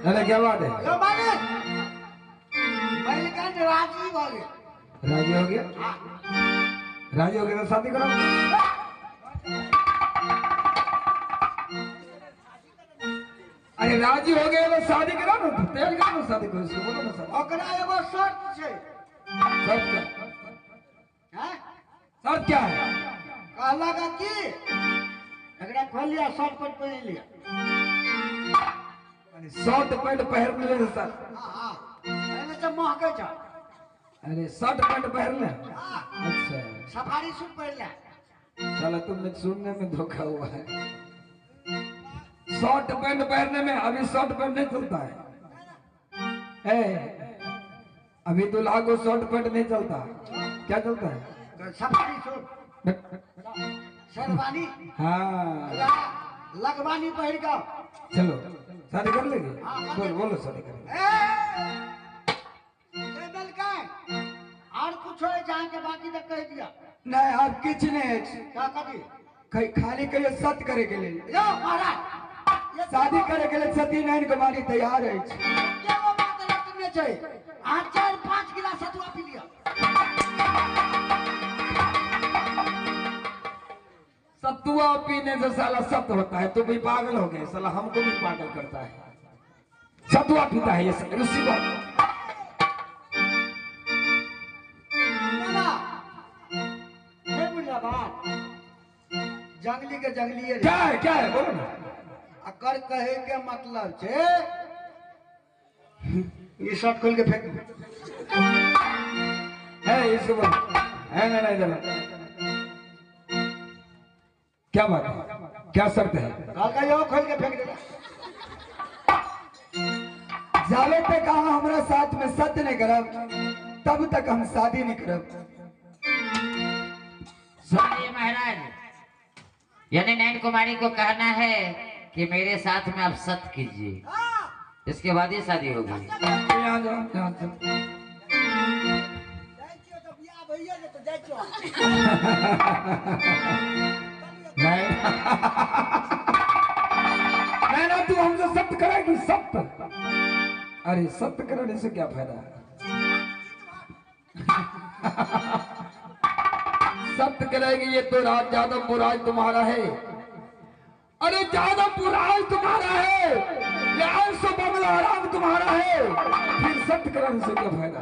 अरे क्या बात है? यो मालिक मलिकान राजी हो गए। राजी हो गया? राजी हो गया तो शादी करो। अरे राजी हो गया तो शादी करो ना, तैयारी करो ना शादी को, इसको बोलो ना शादी। ओकरा एगो शर्त छे। शर्त क्या? हैं? शर्त क्या है? कहला का की एकरा खोल लिया शर्ट पर पहन लिया। शर्ट पैंट पहन ले सर। हां हां एने से महके छ। अरे शर्ट पैंट पहन ले। हां अच्छा सफारी सूट पहन ले। साला तुमने सुनने में धोखा हुआ है। शर्ट पैंट पहनने में अभी शर्ट पैंट नहीं चलता है। ए, अभी दूल्हा को शर्ट पैंट नहीं चलता। क्या चलता है? सफारी सूट शेरवानी हाँ लगवानी पहन के चलो शादी कर लेंगे। बोलो बोलो शादी करेंगे। और कुछ है जहाँ के बाकी तक कह दिया नहीं आप किच नहीं क्या कभी खाली कहिए सत्य करे के लिए। यो महाराज ये शादी करे के लिए सती नैन कुमारी तैयार है। क्या वो बात रखने में चाहिए आज 4-5 गिलास सतुआ पी लिया। सतुआ पीने से साला सत्य होता है। तो भी पागल हो गए साला, हमको भी पागल करता है। सतुआ पीता है ये ऋषि को। जंगली के जंगली क्या है बोलो ना। अकर कहे के मतलब छे ये शर्ट खोल के फेंक है इसको बोलो है नहीं देना। क्या बात है? क्या शर्त है? काल का यो खोल के फेंक देना। जावे तक हमारा साथ में सत्य नहीं करब तब तक हम शादी नहीं करब। सुनिए महाराज, यानी नैन कुमारी को कहना है कि मेरे साथ में आप सत्य कीजिए, इसके बाद ही शादी होगी। यहाँ जाओ, यहाँ जाओ। नहीं ना तू हमसे सत्य कराएगी सत्य। अरे सत्य कराने से क्या फायदा है? सत्य करेगी ये तो राज यादवपुर राज तुम्हारा है। अरे यादवपुर राज तुम्हारा है, लाल सो बंगला आराम तुम्हारा है। फिर सत्य कराने से क्या फायदा?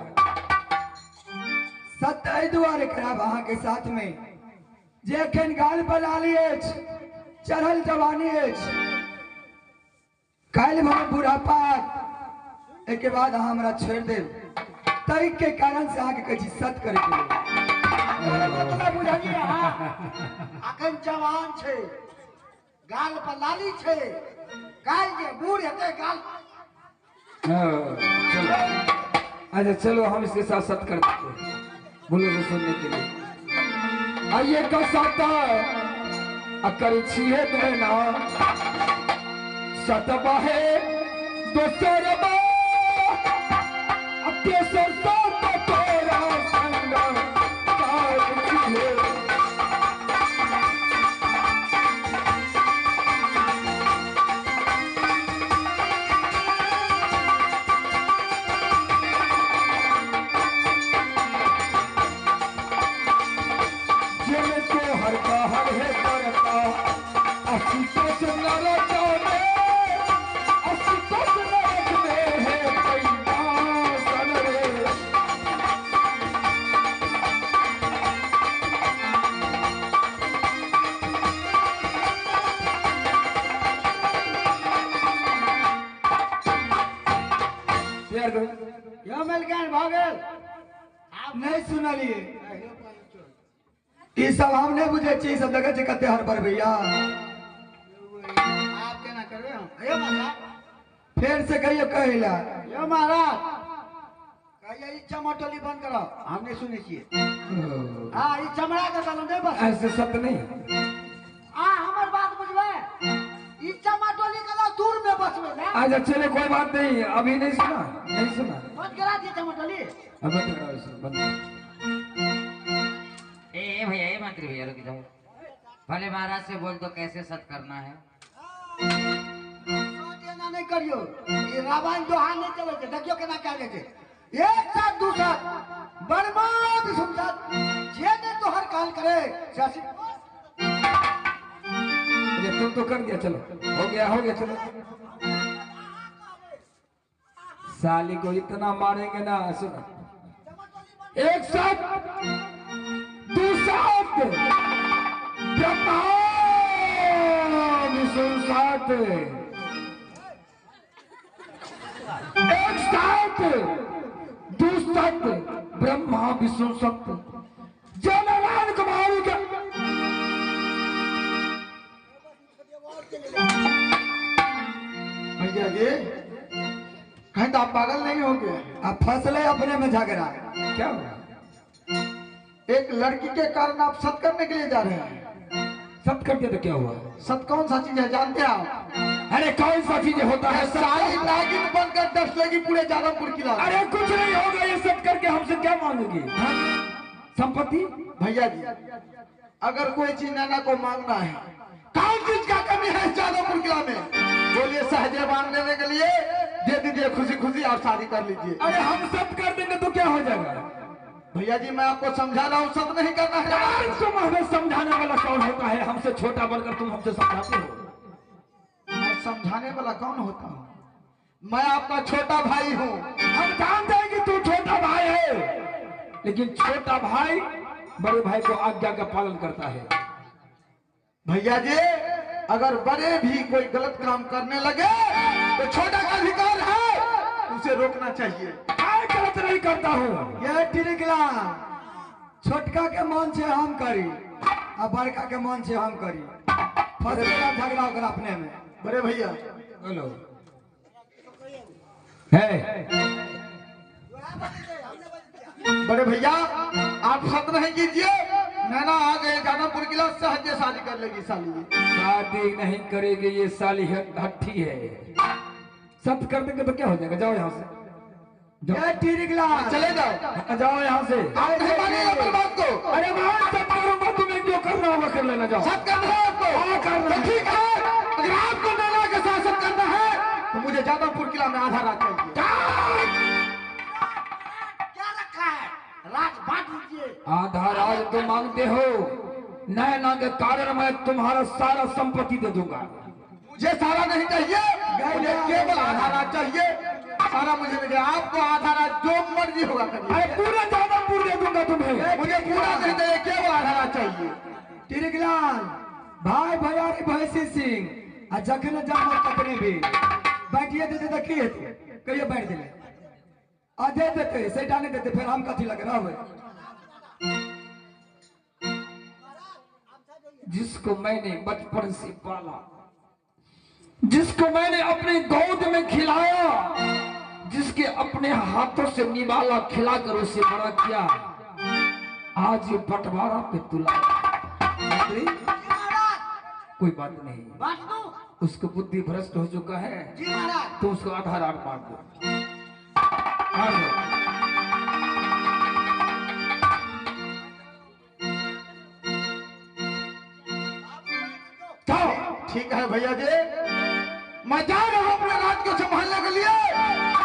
सत्य एहि दुआरे कराब अहाँ के साथ में जे एखन गाल पर लाली अछि, चढ़ल जवानी अछि, काल्हि भर बुढ़ापा एक के बाद अहाँ हमरा छोड़ देब। ताहि के कारण से अहाँ के कहै छी सत्य करे के लेल। अखन जवान छे, गाल पर लाली छे, काल जे बूढ़ हेते गाल। चलो अच्छा चलो हम इसके साथ सत्य कर देते हैं। बोलो तो सुनने के लिए आइए का साता अकर छिए देना सतबा है दोसर बा अके सो तो तोरा संग काल छिए। यो मलकान भागल आप नहीं सुनलिए ये सब हम नहीं बुझे छी। सब लगे छै कते हर पर भैया आप केना करबे हम यो महाराज फिर से कहियो कहिला यो महाराज कहिए ई चमटोली बंद करो हम नहीं सुने छिए। हां ई चमड़ा के गलो नहीं बस ऐसे सत्य नहीं। हमर बात बुझबे ई चमटोली गलो दूर में बसबे ना। अच्छा चले कोई बात नहीं, अभी नहीं सुना नहीं सुना। बंद करा दिए चमटोली। अब बंद करो इसे बंद। ए भैया, ए मंत्री भैया रुक जाओ। भले महाराज से बोल तो कैसे सत्य करना है। सोच ना नहीं करियो ये रामायण दोहा नहीं चले छे देखियो केना कागे छे एक साथ दू साथ बर्मा विष्णु साथ जे ने तोहर काल करे सासी ये तुम तो कर दिया, चलो हो गया चलो। साली को इतना मारेंगे ना, सुना एक साथ दू साथ ब्रह्मा विष्णु साथ एक साथ दू साथ ब्रह्मा विष्णु साथ जननारायण कुमारी के भैया जी कहीं तो आप पागल नहीं हो गए? आप फंसले अपने में झगड़ा। क्या हुआ? एक लड़की के कारण आप सत करने के लिए जा रहे हैं। सत करते तो क्या हुआ? सत कौन सा चीज है जानते हैं आप? अरे कौन सा चीज होता है? सारी नागिन बनकर डस लेगी पूरे जादवपुर किला। अरे कुछ नहीं होगा, ये सत करके हमसे क्या मांगेगी? संपत्ति? भैया जी अगर कोई चीज नैना को मांगना है, कौन चीज का कमी है जादवपुर किला में? बोलिए सहजे मांग लेने के लिए दे दीजिए, खुशी खुशी आप शादी कर लीजिए। अरे हम सत कर देंगे तो क्या हो जाएगा? भैया जी मैं आपको समझा रहा हूँ, सब नहीं करना है। तुम हमें समझाने वाला कौन होता है? हमसे छोटा बनकर तुम हमसे समझाते हो। मैं समझाने वाला कौन होता हूँ? मैं आपका छोटा भाई हूँ। हम जानते हैं कि तू छोटा भाई है, लेकिन छोटा भाई बड़े भाई को आज्ञा का पालन करता है। भैया जी अगर बड़े भी कोई गलत काम करने लगे तो छोटा का अधिकार है, उसे रोकना चाहिए। मैं गलत नहीं करता हूँ। यह टिरिकला छोटका के मन से हम करी और बड़का के मन से हम करी, फंसेगा झगड़ा होगा अपने में। बड़े भैया बोलो है। बड़े भैया आप सत नहीं कीजिए, नैना आ गए जादवपुर किला, सहज शादी कर लेगी साली। शादी नहीं करेगी ये साली हट्ठी है। सत कर देंगे तो क्या हो जाएगा? जाओ यहाँ से, चले जाओ, जाओ यहाँ से। आप नहीं मानिएगा अपनी बात को। अरे मैं सत करूंगा, तुम्हें जो करना होगा कर लेना। जाओ। सत करना है आपको? हाँ, करना है। ठीक है, अगर आपको नैना के साथ सत करना है तो मुझे जादवपुर किला में आधा रात चाहिए। क्या रखा है? रात बांट लीजिए। आधा राज तो मांगते हो, नैना के कारण मैं तुम्हारा सारा संपत्ति दे दूंगा। मुझे सारा नहीं चाहिए, मुझे केवल आधा रात चाहिए। सारा मुझे नहीं, आपको आधा रात जो मर्जी होगा करिए। अरे पूरा जादवपुर दे दूंगा तुम्हें। मुझे पूरा नहीं चाहिए, केवल आधा रात चाहिए। टिरिकलाल भाई भैयारी भैंसी सिंह आ जखन जाम तकने भी बैठिए देते तो की हेतै? कहियो बैठ दिले आ दे देते सेटा नहीं देते, फिर हम कथी लग रहबै? जिसको मैंने बचपन से पाला, जिसको मैंने अपने गोद में खिलाया, जिसके अपने हाथों से निवाला खिलाकर उसे बड़ा किया, आज ये बंटवारा पे तुला। कोई बात नहीं, उसको बुद्धि भ्रष्ट हो चुका है, तो उसको आधा रात मार दो। ठीक है भैया जी, मैं जा रहा हूँ अपने राज को संभालने के लिए।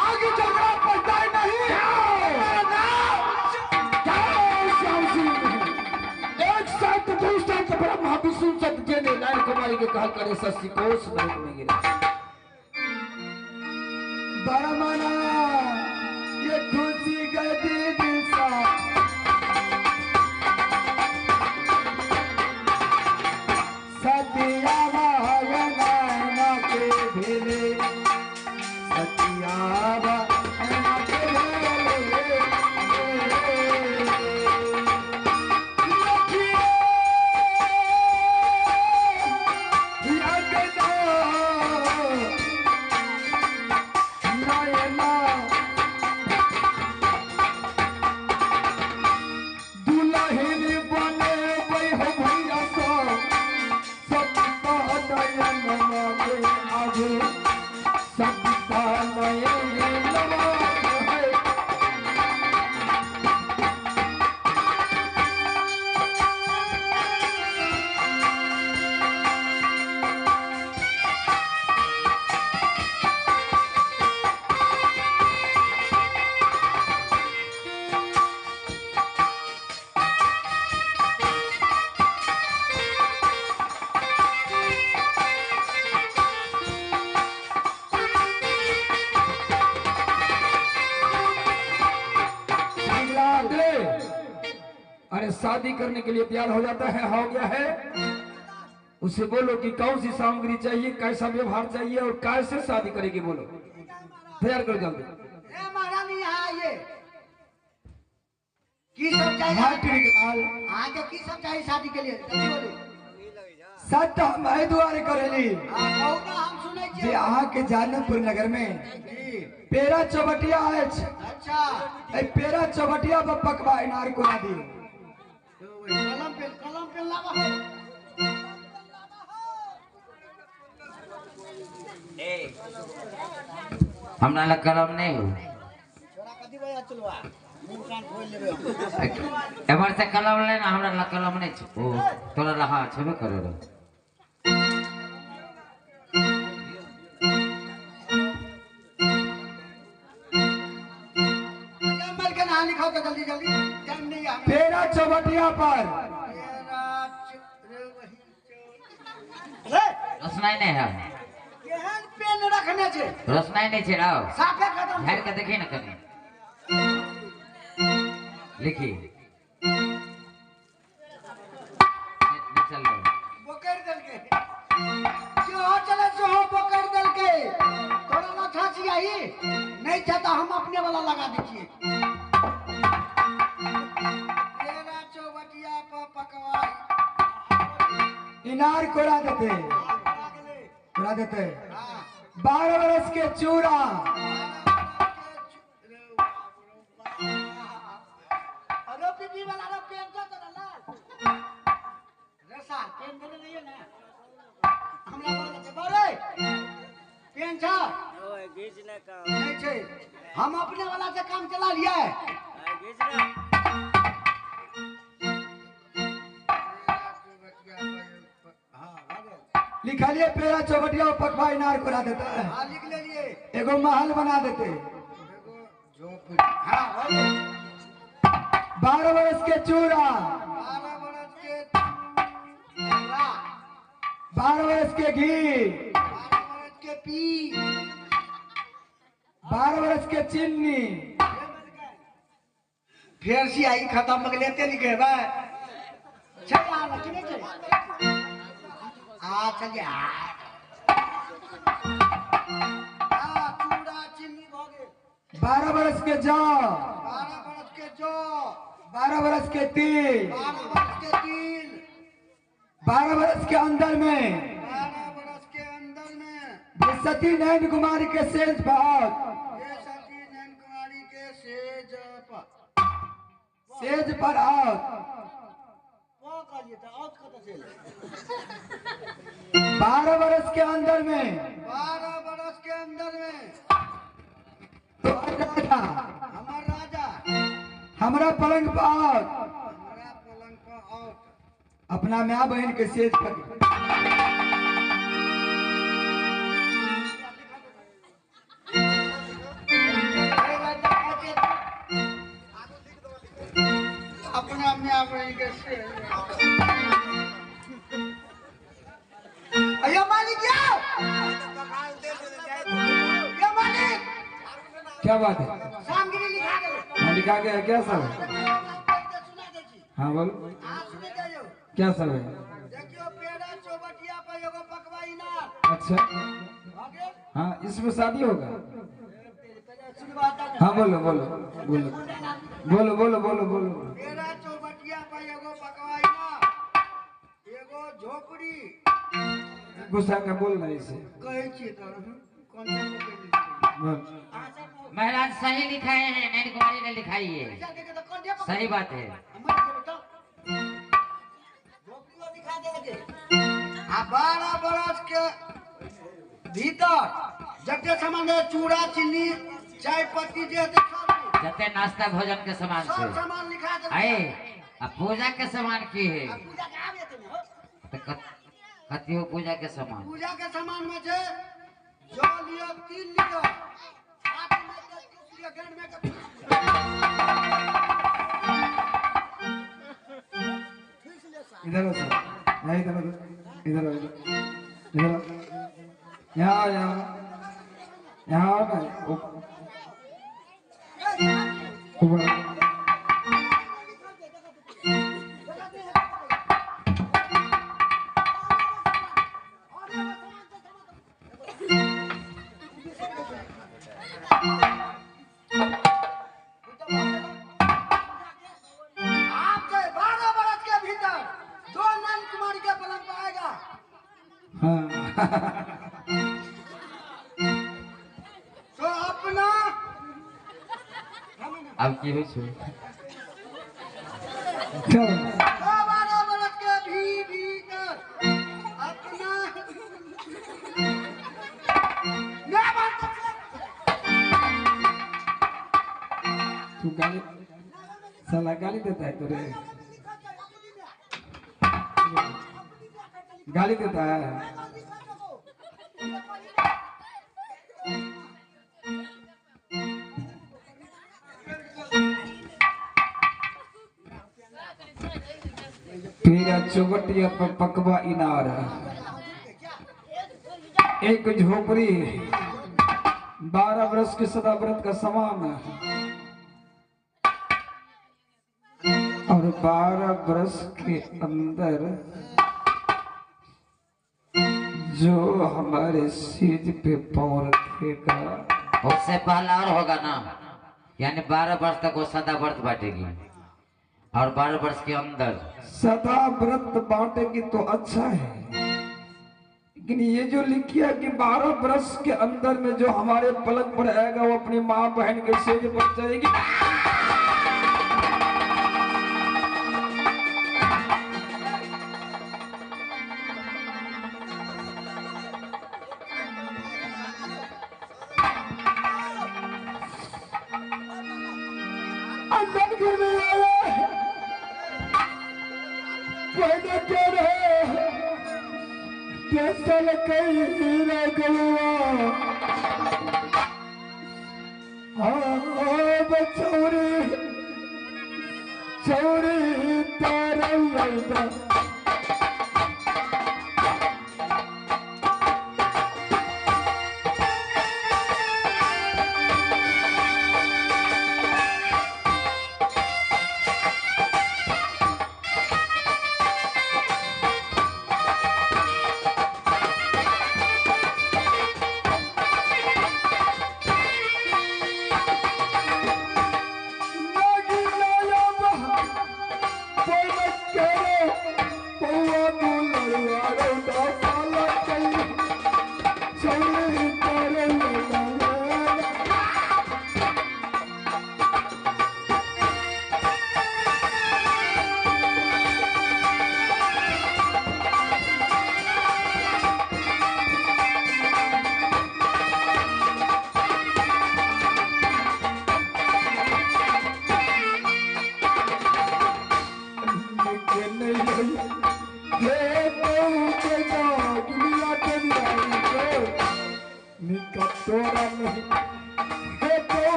आगे चलकर आप पछताए नहीं। एक साथ दो साथ ब्रह्मा विष्णु सत जेने नारायण कुमारी के कहल करे शशि कोष नरक में गिरे। बरमना ये खुशी गदी दिशा सतिया नैना के भेले, सतिया नैना के भेले। दुल्हन बने हो भैया सो सत शादी करने के लिए तैयार हो जाता है, हो गया है, उसे बोलो कि कौन सी सामग्री चाहिए, कैसा व्यवहार चाहिए और कैसे शादी करेगी, बोलो तैयार करो जल्दी। ए महारानी यहाँ आइए। की सब चाहिए? हाँ टिरिकाल आगे की सब चाहिए शादी के लिए? जल्दी बोलो। सट मैं दुआरे करेली हाँ कहू ना, हम सुनै जे छियै। अहाँ के जानपुर नगर में जी पेरा चौबटिया अछि, अच्छा। ए पेरा चौबटिया पर पकवा इनार को ना दी। कलम पे लावा। हमरा लग कलम नहीं हो, छोरा कथी बजा चलवा मुंह कान खोल लेबे। एमर से कलम लेना, हमरा लग कलम नहीं छै। ओ तोरा लहा छेबे करे रे। मल के नाम लिखाओ तो जल्दी जल्दी, टाइम नहीं है। पेरा चौबटिया पर रे रोशनाई नहीं है, केहन पेन रखने छे? रोशनाई नहीं छै राव, साफे खत्म। झाड़ के देखी ना कनी लिखी नहीं चल रहा। बोकर देलके जो चले जो बोकर देलके। तोरा लठा छियाही नहीं था तो हम अपने वाला लगा दै छियै। तेरा चौबटिया पर पकवाई इनार कोरा देते, कोरा देते। 12 बरस के चूड़ा, अरे पीपी वाला रो पेन तो तोरा लाल रसा पेन देले नहीं है ना। हमरा बोल के बोले पेन छ ओए घिच ना काम नहीं छै, हम अपने वाला से काम चला लिए। घिच ना लिखलिए पेरा चौबटिया पर पकवा इनार कोरा देता है। हां लिख ले लिए। एगो महल बना देते। झोपड़ी हां बोले 12 बरस के चूड़ा, 12 बरस के चूड़ा, 12 बरस के घी, 12 बरस के पी, 12 बरस के चीनी, फिर सियाही खत्म मग लेते लिखे बा छै आ ना कि नहीं छै। आ चलिए आ चूड़ा चीनी भ गेल। 12 बरस के जौ, 12 बरस के जौ, 12 बरस के तिल, 12 बरस के तिल, 12 बरस के अंदर में 12 बरस के अंदर में सती नैन कुमारी के सेज भाग, ये सती नैन कुमारी के सेज पर सेज पर आओ। वो कहिए तो और कत से 12 बरस के अंदर में 12 बरस के अंदर में तो राजा हमार राजा हमारा पलंग पर आओ, हमारा पलंग पर आओ। अपना माँ बहन के सेज पर। अपने में आप रही के से अयो मालिक जाओ यो मालिक क्या बात है? सामगिरी लिखा दे। हाँ लिखा गया है, क्या सब है? सुना दे छी हाँ बोलो आ सुने जायो। क्या सब है? देखियो पेड़ा चौबटिया पर एगो पकवाई ना अच्छा आगे हाँ, इसमें शादी होगा? शुरुआत हाँ बोलो बोलो बोलो बोलो बोलो बोलो बोलो। पेड़ा चौबटिया पर एगो पकवाई ना एगो झोपड़ी गुस्सा का बोल रहा है इसे। कहै छी तो कौन सा बोल। महाराज सही लिखाए हैं, नैन कुमारी ने लिखाई है, सही बात है। आ 12 बरस के भीतर जते सामान है चूड़ा चीनी चाय पत्ती जे हेतै सब जते नाश्ता भोजन के सामान सब से सामान लिखा दे। आए अब पूजा के सामान की है, पूजा के आबे त हो तो कथी हो पूजा के सामान? पूजा के सामान में छै जो लियो 3 लियो 8 में 30 लियो गेंद में इधर हो सर, यहाँ इधर हो, इधर हो, इधर हो, यहाँ आओ, यहाँ यहाँ आओ ना, ऊपर हाँ तो अपना अब की हुई छो चलो 12 बरस के भीतर अपना ना बात तू गाली साला गाली देता है तुरे गाली देता है फिर चौबटिया पर पकवा इनार एक झोपड़ी 12 वर्ष के सदाव्रत का समान और 12 वर्ष के अंदर जो हमारे सीध पे पाँव रखेगा उससे पहला और होगा ना, यानी 12 वर्ष तक वो सदा व्रत बांटेगी और 12 वर्ष के अंदर सदा व्रत बांटेगी तो अच्छा है, लेकिन ये जो लिखिया कि 12 वर्ष के अंदर में जो हमारे पलक पर आएगा वो अपनी माँ बहन के सेज पर जाएगी। अंदर घर में आया पहले क्या रहे जैसा कहीं हीरा गलुआ चौरी चौरी तारा लगा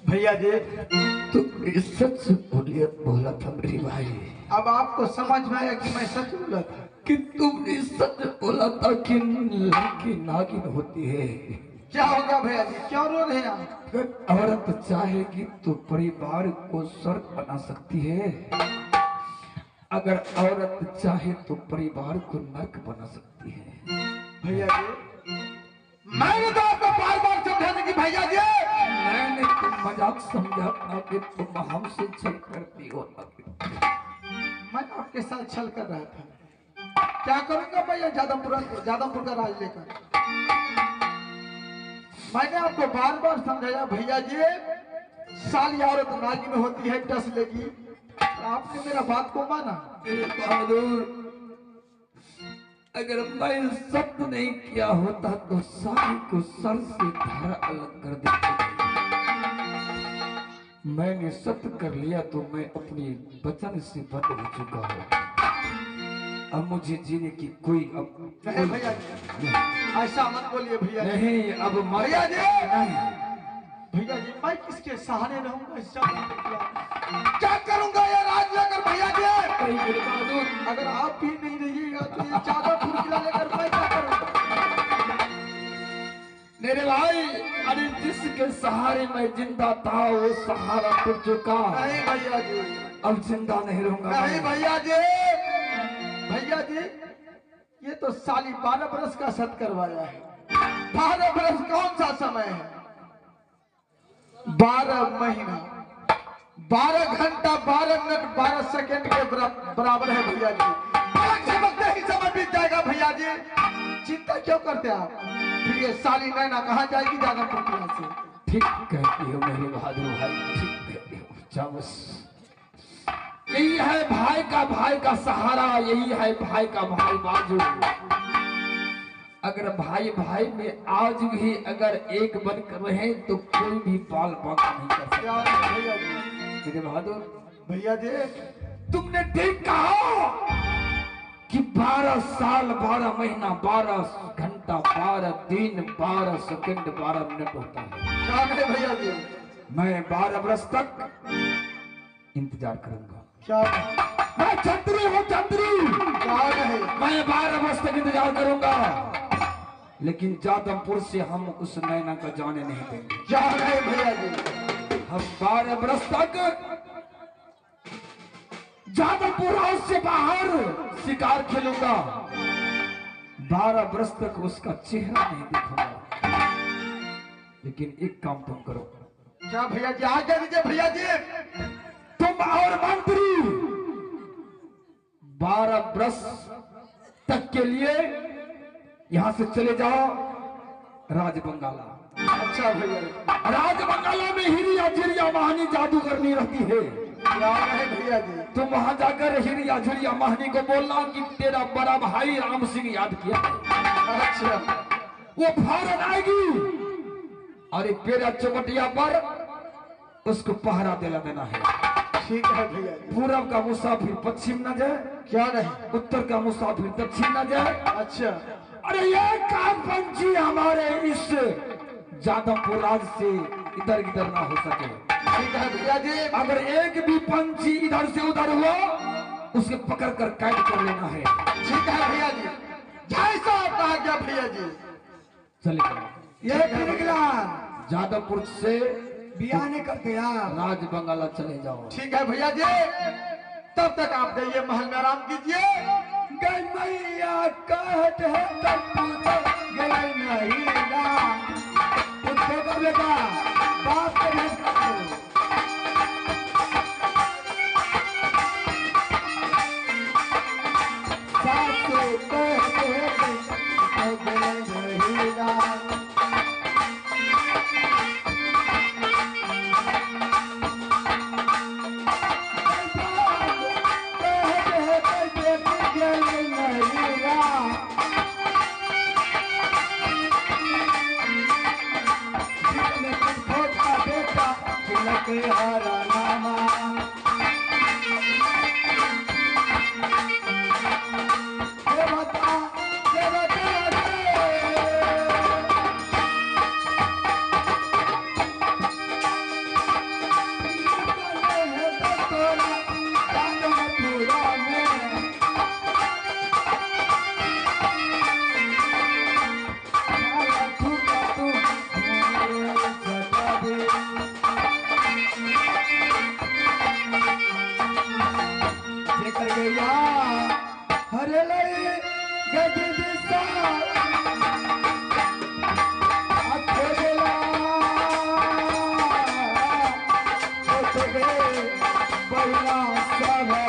भैया जी तो सच बोलिए बोला था मेरी भाई, अब आपको समझ में आया कि मैं सच बोला था। कि तुमने सच बोला था कि लड़की नागिन होती है। क्या होगा भैया जी, क्यों रो रहे हैं आप? अगर औरत चाहेगी तो परिवार को स्वर्ग बना सकती है, अगर औरत चाहे तो परिवार को नरक बना सकती है। भैया जी मैंने तो आपको बार बार समझाने की भैया जी, मैंने तो मजाक समझा था कि तुम हमसे छल करती हो ना कि मैं आपके साथ छल कर रहा था। क्या करूंगा भैया जादवपुर का राज लेकर। मैंने आपको बार बार समझाया भैया जी, साली औरत नागिन होती है, डस लेगी। आपने मेरा बात को माना। बहादुर, अगर मैं सत्य नहीं किया होता तो साली को सर से धारा अलग कर देता। मैंने सत्य कर लिया तो मैं अपनी वचन से बंद हो चुका हूँ। अब मुझे जीने की कोई नहीं भैया जी, ऐसा मत बोलिए भैया जी। नहीं, अब भैया जी नहीं। भैया जी, मैं किसके सहारे रहूंगा इस क्या करूंगा ये राज लेकर भैया जी? बहादुर, अगर आप भी नहीं रहिएगा तो ये जादवपुर किला लेकर मैं क्या करूंगा? मेरे भाई, अरे जिसके सहारे मैं जिंदा था वो सहारा टूट चुका, नहीं भैया जी, अब जिंदा नहीं रहूंगा नहीं मैं। भैया जी, भैया जी ये तो साली 12 बरस का सत करवाया है। 12 बरस कौन सा समय है? 12 महीना, 12 घंटा, 12 मिनट, 12 सेकेंड के बराबर है भैया जी। पलक झपकते ही समय बीत जाएगा भैया जी, चिंता क्यों करते आप? फिर ये साली नैना कहाँ जाएगी जादवपुर किला से? ठीक कहती हो मेरे बहादुर भाई, ठीक कहती हो। जाओ बस, यही है भाई का सहारा, यही है भाई का भाई बाजू। अगर भाई भाई में आज भी अगर एक बन कर रहे तो कोई भी बाल बांका नहीं कर सकता। क्या है भैया जी? मेरे बहादुर भैया जी तुमने ठीक कहा कि 12 साल 12 महीना 12 घंटा 12 दिन 12 सेकंड 12 मिनट होता है। क्या है भैया जी? मैं 12 बरस तक इंतजार करूंगा। क्या मैं छतरी हूँ, छतरी। क्या है? मैं 12 वर्ष तक इंतजार करूंगा, लेकिन जादवपुर से हम उस नैना को जाने नहीं देंगे। क्या है भैया जी? हम 12 वर्ष तक जादवपुर हाउस से बाहर शिकार खेलूंगा, 12 वर्ष तक उसका चेहरा नहीं देखूंगा। लेकिन एक काम तुम करो। क्या भैया जी? आज्ञा दीजिए भैया जी। तुम और मंत्री 12 वर्ष तक के लिए यहां से चले जाओ राजबंगाला। अच्छा भैया, राजबंगाला में हिरिया झिरिया महानी जादूगरनी रहती है। क्या है भैया जी? तुम वहां जाकर हिरिया झिरिया महानी को बोलना कि तेरा बड़ा भाई राम सिंह याद किया है। अच्छा, वो फौरन आएगी और एक पेड़ा चौकटिया पर उसको पहरा दिला देना है। ठीक है भैया जी। पूरब का मुसाफिर पश्चिम न जाए, क्या नहीं? उत्तर का मुसाफिर दक्षिण न जाए। अच्छा, अरे ये काम पंछी हमारे इस जादवपुर राज से इधर उधर ना हो सके। ठीक है भैया जी। अगर एक भी पंछी इधर से उधर हुआ उसे पकड़ कर कैद कर लेना है। ठीक है भैया जी, जैसा आपका आज्ञा भैया जी। चले ये फिरगला जादवपुर से बिया नहीं करते यार। राजबंगाला चले जाओ। ठीक है भैया जी, तब तक आप जाइए महल में आराम कीजिए। गई मैया कहत है तब पूछो गई नहीं ना पूछो का बेटा बाप के भेद कर सासू कहते हैं तब गई नहीं ना हरा नामा हरे लई गज दिशा अखोला ओतबे पहिला सब